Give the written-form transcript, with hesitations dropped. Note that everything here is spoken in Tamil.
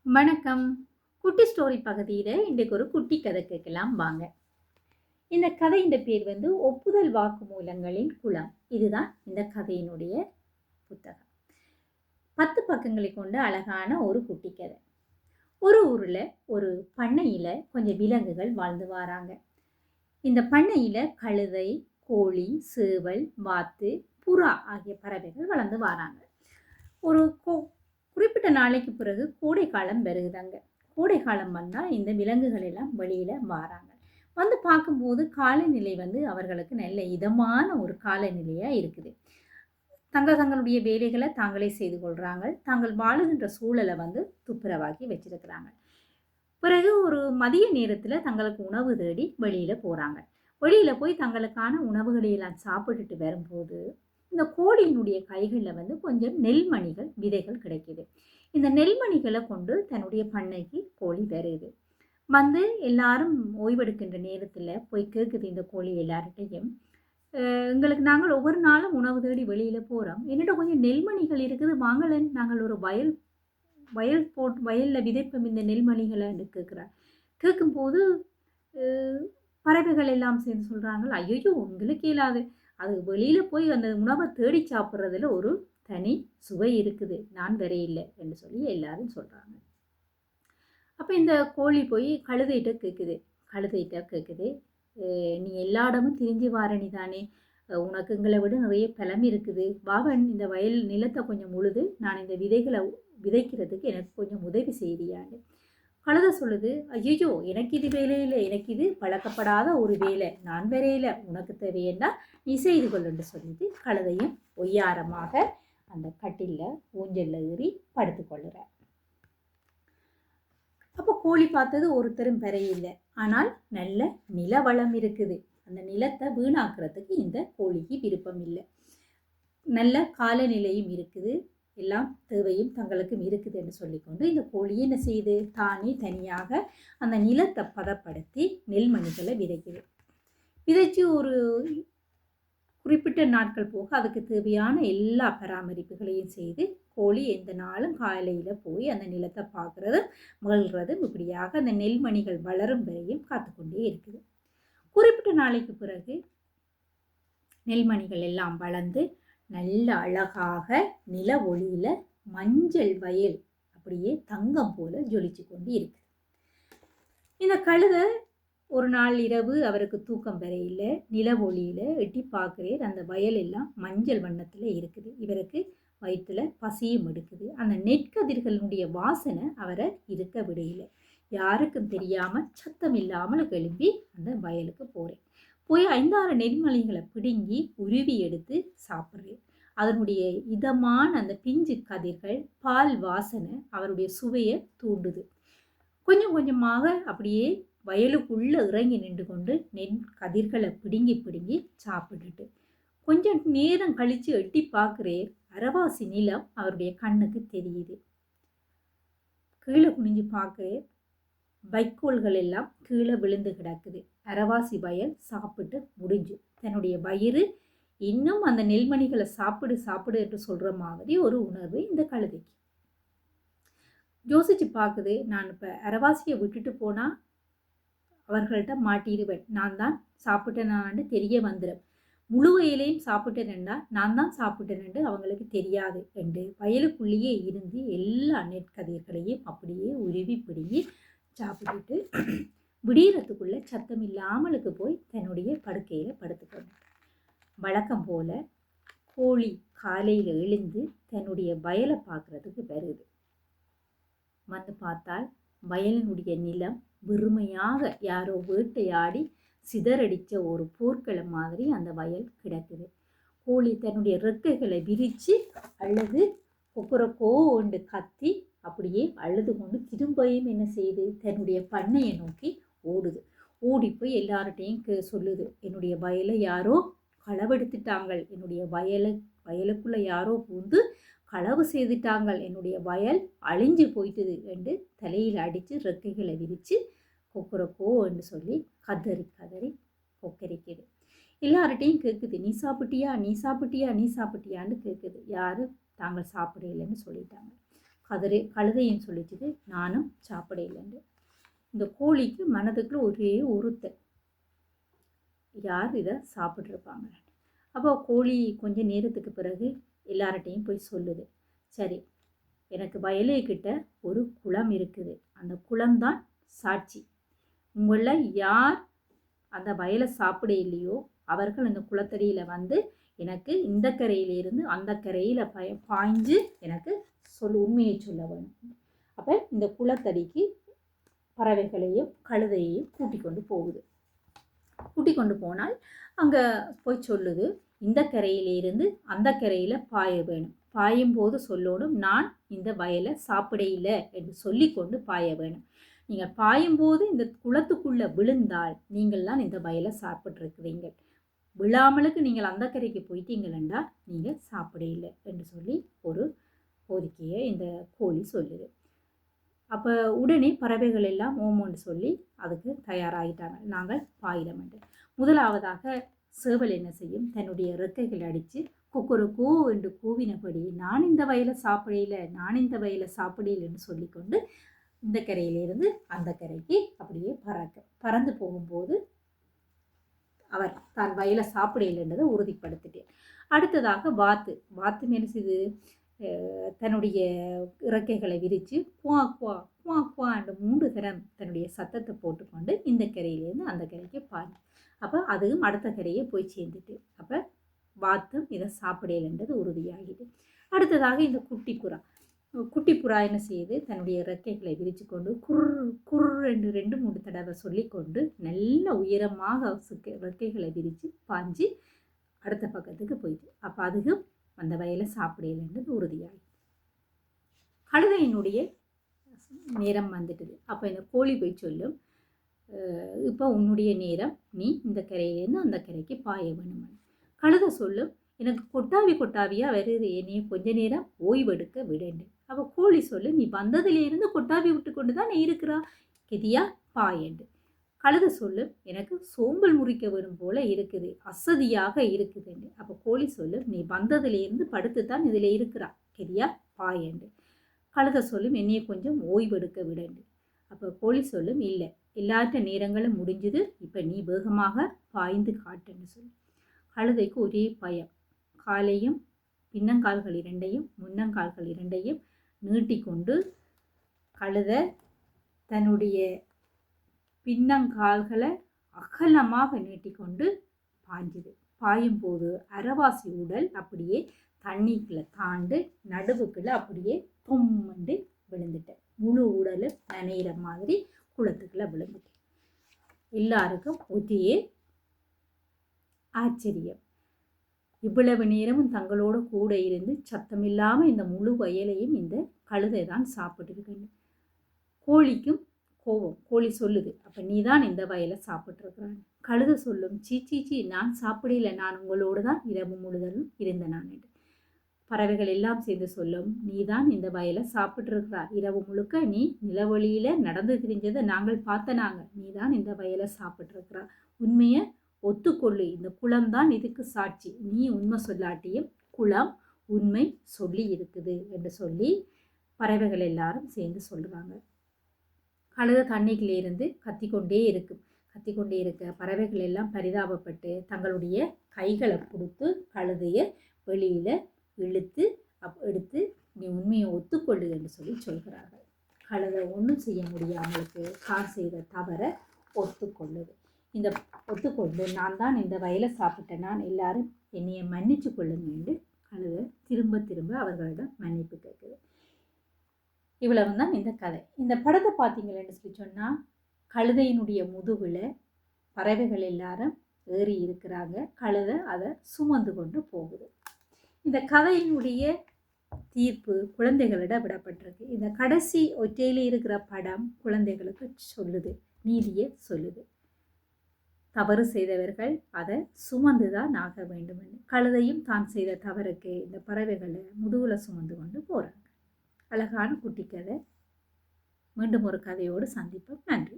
வணக்கம். குட்டி ஸ்டோரி பகுதியில இன்றைக்கு ஒரு குட்டி கதை கேட்கலாம் வாங்க. இந்த கதையின் பேர் ஒப்புதல் வாக்குமூலங்களின் குளம். இதுதான் இந்த கதையினுடைய புத்தகம். 10 பக்கங்களை கொண்ட அழகான ஒரு குட்டி கதை. ஒரு ஊர்ல ஒரு பண்ணையில கொஞ்சம் விலங்குகள் வாழ்ந்து வராங்க. இந்த பண்ணையில கழுதை, கோழி, சேவல், வாத்து, புறா ஆகிய பறவைகள் வளர்ந்து வராங்க. ஒரு குறிப்பிட்ட நாளைக்கு பிறகு கோடை காலம் வருகுதாங்க. கோடை காலம் வந்தால் இந்த விலங்குகள் எல்லாம் வெளியில் வராங்க. வந்து பார்க்கும்போது காலநிலை அவர்களுக்கு நல்ல இதமான ஒரு காலநிலையாக இருக்குது. தங்களுடைய வேலைகளை தாங்களே செய்து கொள்கிறாங்க. தாங்கள் வாழுகின்ற சூழலை துப்புரவாக்கி வச்சிருக்கிறாங்க. பிறகு ஒரு மதிய நேரத்தில் தங்களுக்கு உணவு தேடி வெளியில் போகிறாங்க. வெளியில் போய் தங்களுக்கான உணவுகளை எல்லாம் சாப்பிட்டுட்டு வரும்போது இந்த கோழியினுடைய கைகளில் கொஞ்சம் நெல்மணிகள் விதைகள் கிடைக்குது. இந்த நெல்மணிகளை கொண்டு தன்னுடைய பண்ணைக்கு கோழி வருது. எல்லாரும் ஓய்வெடுக்கின்ற நேரத்தில் போய் கேட்குது இந்த கோழி எல்லார்கிட்டையும், எங்களுக்கு நாங்கள் ஒவ்வொரு நாளும் உணவு தேடி வெளியில் போகிறோம், என்னிட்ட கொஞ்சம் நெல்மணிகள் இருக்குது, வாங்கலன்னு நாங்கள் ஒரு வயலில் விதைப்போம் இந்த நெல்மணிகளை கேட்குறார். கேட்கும்போது பறவைகள் எல்லாம் சேர்ந்து சொல்கிறாங்க, ஐயோ உங்களுக்கு இயலாது, அது வெளியில் போய் அந்த உணவை தேடி சாப்பிட்றதுல ஒரு தனி சுவை இருக்குது, நான் வரையில்லை என்று சொல்லி எல்லாரும் சொல்கிறாங்க. அப்போ இந்த கோழி போய் கழுதைகிட்ட கேட்குது, நீ எல்லா இடமும் திரிஞ்சு வாரணி தானே, உனக்கு எங்களை விட நிறைய பலம் இருக்குது, வாவன் இந்த வயல் நிலத்தை கொஞ்சம் உழுது நான் இந்த விதைகளை விதைக்கிறதுக்கு எனக்கு கொஞ்சம் உதவி செய்தியான்னு. கழுதை சொல்லுது, ஐயோ எனக்கு இது வேலையில், எனக்கு இது பழக்கப்படாத ஒரு வேலை, நான் வரையில, உனக்கு தேவையென்னா நீ செய்து கொள்ளுன்னு சொல்லிட்டு கழுதையும் ஒய்யாரமாக அந்த கட்டிலில் ஊஞ்சலில் ஏறி படுத்து கொள்ளுறார். அப்போ கோழி பார்த்தது ஒருத்தரும் பெறையில்லை, ஆனால் நல்ல நிலவளம் இருக்குது, அந்த நிலத்தை வீணாக்குறதுக்கு இந்த கோழிக்கு விருப்பம் இல்லை, நல்ல காலநிலையும் இருக்குது, எல்லாம் தேவையும் தங்களுக்கும் இருக்குது என்று சொல்லிக்கொண்டு இந்த கோழி என்ன செய்து தானே தனியாக அந்த நிலத்தை பதப்படுத்தி நெல்மணிகளை விதைக்குது. விதைச்சு ஒரு குறிப்பிட்ட நாட்கள் போக அதுக்கு தேவையான எல்லா பராமரிப்புகளையும் செய்து கோழி எந்த நாளும் காலையில் போய் அந்த நிலத்தை பார்க்குறது மகிழ்கிறது, இப்படியாக அந்த நெல்மணிகள் வளரும் வரையும் காத்துக்கொண்டே இருக்குது. குறிப்பிட்ட நாளைக்கு பிறகு நெல்மணிகள் எல்லாம் வளர்ந்து நல்ல அழகாக நில ஒளியில மஞ்சள் வயல் அப்படியே தங்கம் போல ஜொலிச்சு கொண்டு இருக்கு. இந்த கழுதை ஒரு நாள் இரவு அவருக்கு தூக்கம் வரையில நில ஒளியில எட்டி பார்க்கிறேன், அந்த வயல் எல்லாம் மஞ்சள் வண்ணத்துல இருக்குது. இவருக்கு வயிற்றுல பசியும் எடுக்குது. அந்த நெற்கதிர்களுடைய வாசனை அவரை இருக்க விடையில. யாருக்கும் தெரியாம சத்தம் இல்லாமல் எழுப்பி அந்த வயலுக்கு போறேன். போய் 5-6 நெல்மணிகளை பிடுங்கி உருவி எடுத்து சாப்பிட்றேன். அதனுடைய இதமான அந்த பிஞ்சு கதிர்கள் பால் வாசனை அவருடைய சுவையை தூண்டுது. கொஞ்சம் கொஞ்சமாக அப்படியே வயலுக்குள்ளே இறங்கி நின்று கொண்டு நெல் கதிர்களை பிடுங்கி பிடுங்கி சாப்பிட்டுட்டு கொஞ்சம் நேரம் கழித்து எட்டி பார்க்குறேன், அரவாசி நிலம் அவருடைய கண்ணுக்கு தெரியுது. கீழே குனிஞ்சு பார்க்குறேன், வைக்கோல்கள் எல்லாம் கீழே விழுந்து கிடக்குது. அரவாசி வயல் சாப்பிட்டு முடிஞ்சு. தன்னுடைய வயிறு இன்னும் அந்த நெல்மணிகளை சாப்பிடு என்று சொல்கிற மாதிரி ஒரு உணர்வு இந்த கழுதைக்கு. யோசிச்சு பார்க்குது, நான் இப்போ அரவாசியை விட்டுட்டு போனால் அவர்கள்ட்ட மாட்டிடுவேன், நான் தான் சாப்பிட்டேனான்னு தெரிய வந்துடும், முழு வயலையும் சாப்பிட்டேன்னா நான் தான் சாப்பிட்டேன்னு அவங்களுக்கு தெரியாது என்று வயலுக்குள்ளேயே இருந்து எல்லா நெற்கதிர்களையும் அப்படியே உருவி பிடுங்கி சாப்பிட்டுட்டு விடியறதுக்குள்ள சத்தம் இல்லாமலுக்கு போய் தன்னுடைய படுக்கையில் படுத்துக்கொண்டார். வழக்கம் போல கோழி காலையில் எழுந்து தன்னுடைய வயலை பார்க்கறதுக்கு வருது. பார்த்தால் வயலினுடைய நிலம் வெறுமையாக யாரோ வேட்டையாடி சிதறடித்த ஒரு போர்க்களம் மாதிரி அந்த வயல் கிடக்குது. கோழி தன்னுடைய ரெக்கைகளை விரித்து அல்லது கொக்கரக்கோ ஒன்று கத்தி அப்படியே அழுது கொண்டு திரும்பியும் என்ன செய்யுது, தன்னுடைய பண்ணையை நோக்கி ஓடுது. ஓடி போய் எல்லார்கிட்டையும் சொல்லுது, என்னுடைய வயலை யாரோ களவெடுத்துட்டாங்கள், என்னுடைய வயலுக்குள்ள யாரோ பூந்து களவு செய்துட்டாங்கள், என்னுடைய வயல் அழிஞ்சு போயிட்டுது என்று தலையில் அடித்து ரெக்கைகளை விரித்து கொக்கரக்கோ என்று சொல்லி கதறி கதறி கொக்கரிக்குது. எல்லார்கிட்டையும் கேட்குது, நீ சாப்பிட்டியா நீ சாப்பிட்டியா நீ சாப்பிட்டியான்னு கேட்குது. யாரும் தாங்கள் சாப்பிடலைன்னு சொல்லிட்டாங்க. கழுதையும் சொல்லிச்சுது நானும் சாப்பிட இல்லைன்னு. இந்த கோழிக்கு மனதுக்குள்ள ஒரே ஒருத்தர் யார் இதை சாப்பிட்ருப்பாங்க. அப்போ கோழி கொஞ்சம் நேரத்துக்கு பிறகு எல்லார்ட்டையும் போய் சொல்லுது, சரி எனக்கு வயலுக்கிட்ட ஒரு குளம் இருக்குது, அந்த குளம்தான் சாட்சி. உங்களில் யார் அந்த வயலை சாப்பிட இல்லையோ அவர்கள் அந்த குளத்தடியில் வந்து எனக்கு இந்த கரையிலிருந்து அந்த கரையில் பாய்ஞ்சு எனக்கு உண்மையை சொல்ல வேணும். அப்போ இந்த குளத்தடிக்கு பறவைகளையும் கழுதையையும் கூட்டிக் கொண்டு போகுது. கூட்டிக் கொண்டு போனால் அங்கே போய் சொல்லுது, இந்த கரையிலிருந்து அந்த கரையில் பாய வேணும், பாயும் போது சொல்லணும் நான் இந்த வயலை சாப்பிட இல்லை என்று சொல்லி கொண்டு பாய வேணும். நீங்கள் பாயும்போது இந்த குளத்துக்குள்ளே விழுந்தால் நீங்கள் தான் இந்த வயலை சாப்பிட்ருக்குறீங்க, விழாமலுக்கு நீங்கள் அந்த கரைக்கு போயிட்டீங்களா நீங்கள் சாப்பிட இல்லை என்று சொல்லி ஒரு கோரிக்கையை இந்த கோழி சொல்லுது. அப்போ உடனே பறவைகள் எல்லாம் ஓமோன்னு சொல்லி அதுக்கு தயாராகிட்டாங்க, நாங்கள் பாயிடமென்று. முதலாவதாக சேவல் என்ன செய்யும், தன்னுடைய இறக்கைகள் அடித்து கொக்கொருக்கோ என்று கூவினபடி நான் இந்த வயலை சாப்பிடையில, நான் இந்த வயலை சாப்பிடையில்னு சொல்லிக்கொண்டு இந்த கரையிலிருந்து அந்த கரைக்கு அப்படியே பறந்து போகும்போது அவர் தான் வயலை சாப்பிடையில்ன்றதை உறுதிப்படுத்திட்டேன். அடுத்ததாக வாத்து மேலே செய்து தன்னுடைய இறக்கைகளை விரித்து குவா குவா குவா குவா என்று 3 தரம் தன்னுடைய சத்தத்தை போட்டுக்கொண்டு இந்த கரையிலேருந்து அந்த கரைக்கு பாயும். அப்போ அதுவும் அடுத்த கரையை போய் சேர்ந்துட்டு அப்போ வாத்தும் இதை சாப்பிடலைன்றது உறுதியாகிது. அடுத்ததாக இந்த குட்டிப்புறா என்ன செய்யுது, தன்னுடைய இறக்கைகளை விரித்து கொண்டு குர் என்று 2-3 தடவை சொல்லிக்கொண்டு நல்ல உயரமாக இறக்கைகளை விரித்து பாஞ்சு அடுத்த பக்கத்துக்கு போயிட்டு அப்போ அதுவும் அந்த வயலை சாப்பிடலைன்றது உறுதியாகி. கழுதையினுடைய நேரம் வந்துட்டுது. அப்போ இந்த கோழி போய் சொல்லும், இப்போ உன்னுடைய நேரம், நீ இந்த கரையிலேருந்து அந்த கரைக்கு பாய வேணும். கழுதை சொல்லும், எனக்கு கொட்டாவியாக வருது, என்னையும் கொஞ்ச நேரம் ஓய்வெடுக்க விடண்டு. அப்போ கோழி சொல்லு, நீ வந்ததுலேருந்து கொட்டாவி விட்டு கொண்டு தான் நீ இருக்கிறா, கெதியா பாயண்டு. கழுதை சொல்லும், எனக்கு சோம்பல் முறிக்க வரும் போல இருக்குது, அசதியாக இருக்குதுண்டு. அப்போ கோழி சொல்லும், நீ வந்ததுலேருந்து படுத்து தான் இதில் இருக்கிறா, கெதியா பாயண்டு. கழுதை சொல்லும், என்னைய கொஞ்சம் ஓய்வெடுக்க விடண்டு. அப்போ கோழி சொல்லும், இல்லை எல்லாற்ற நேரங்களும் முடிஞ்சுது, இப்போ நீ வேகமாக பாய்ந்து காட்டுன்னு சொல்லி. கழுதைக்கு ஒரே பயம், காலையும் பின்னங்கால்கள் 2ஐயும் முன்னங்கால்கள் 2ஐயும் நீட்டிக்கொண்டு கழுதை தன்னுடைய பின்னங்கால்களை அகலமாக நீட்டிக்கொண்டு பாய்ஞ்சுது. பாயும்போது அரைவாசி உடல் அப்படியே தண்ணிக்குள்ளே தாண்டு நடுவுக்குள்ளே அப்படியே தொம்மண்டு விழுந்துட்டேன். முழு உடலும் நனைகிற மாதிரி குளத்துக்குள்ளே விழுந்துட்டேன். எல்லாருக்கும் ஒரே ஆச்சரியம். இவ்வளவு நேரமும் தங்களோட கூட இருந்து சத்தமில்லாமல் இந்த முழு வயலையும் இந்த கழுதை தான் சாப்பிட்டுருக்குன்னு. கோழிக்கும் கோபம். கோழி சொல்லுது, அப்போ நீ தான் இந்த வயலை சாப்பிட்ருக்குறான். கழுதை சொல்லும், சீ நான் சாப்பிடல, நான் உங்களோடு தான் இரவு முழுதலும் இருந்தேன் நான். பறவைகள் எல்லாம் சேர்ந்து சொல்லும், நீ தான் இந்த வயலை சாப்பிட்ருக்குறா, இரவு முழுக்க நீ நிலவொளியில் நடந்து திரிஞ்சதை நாங்கள் பார்த்தனாங்க, நீ தான் இந்த வயலை சாப்பிட்ருக்குறா, உண்மையை ஒத்துக்கொள்ளு, இந்த குளம்தான் இதுக்கு சாட்சி, நீ உண்மை சொல்லாட்டியும் குளம் உண்மை சொல்லி இருக்குது என்று சொல்லி பறவைகள் எல்லாரும் சேர்ந்து சொல்கிறாங்க. கழுதை தண்ணிக்கிலேருந்து கத்திக்கொண்டே இருக்க பறவைகள் எல்லாம் பரிதாபப்பட்டு தங்களுடைய கைகளை கொடுத்து கழுதையை வெளியில் இழுத்து எடுத்து நீ உண்மையை ஒத்துக்கொள்ளு என்று சொல்லி சொல்கிறார்கள். கழுதை ஒன்றும் செய்ய முடியாமலுக்கு தான் செய்த தவறை ஒத்துக்கொள்ளுது. இந்த ஒத்துக்கொண்டு நான் தான் இந்த வயலை சாப்பிட்டேன், நான் எல்லாரும் என்னைய மன்னிச்சு கொள்ளுங்க என்று கழுதை திரும்ப அவர்களிடம் மன்னிப்பு கேட்குது. இவ்வளவு தான் இந்த கதை. இந்த படத்தை பார்த்தீங்களேன்னு சொல்லி சொன்னால் கழுதையினுடைய முதுகில் பறவைகள் எல்லாரும் ஏறி இருக்கிறாங்க, கழுதை அதை சுமந்து கொண்டு போகுது. இந்த கதையினுடைய தீர்ப்பு குழந்தைகளிடம் விடப்பட்டிருக்கு. இந்த கடைசி ஒற்றையில் இருக்கிற படம் குழந்தைகளுக்கு சொல்லுது, நீதியை சொல்லுது. தவறு செய்தவர்கள் அதை சுமந்துதான் ஆக வேண்டும் என்று. கழுதையும் தான் செய்த தவறுக்கு இந்த பறவைகளை முதுகில் சுமந்து கொண்டு போகிறாங்க. அழகான குட்டி கதை. மீண்டும் ஒரு கதையோடு சந்திப்போம். நன்றி.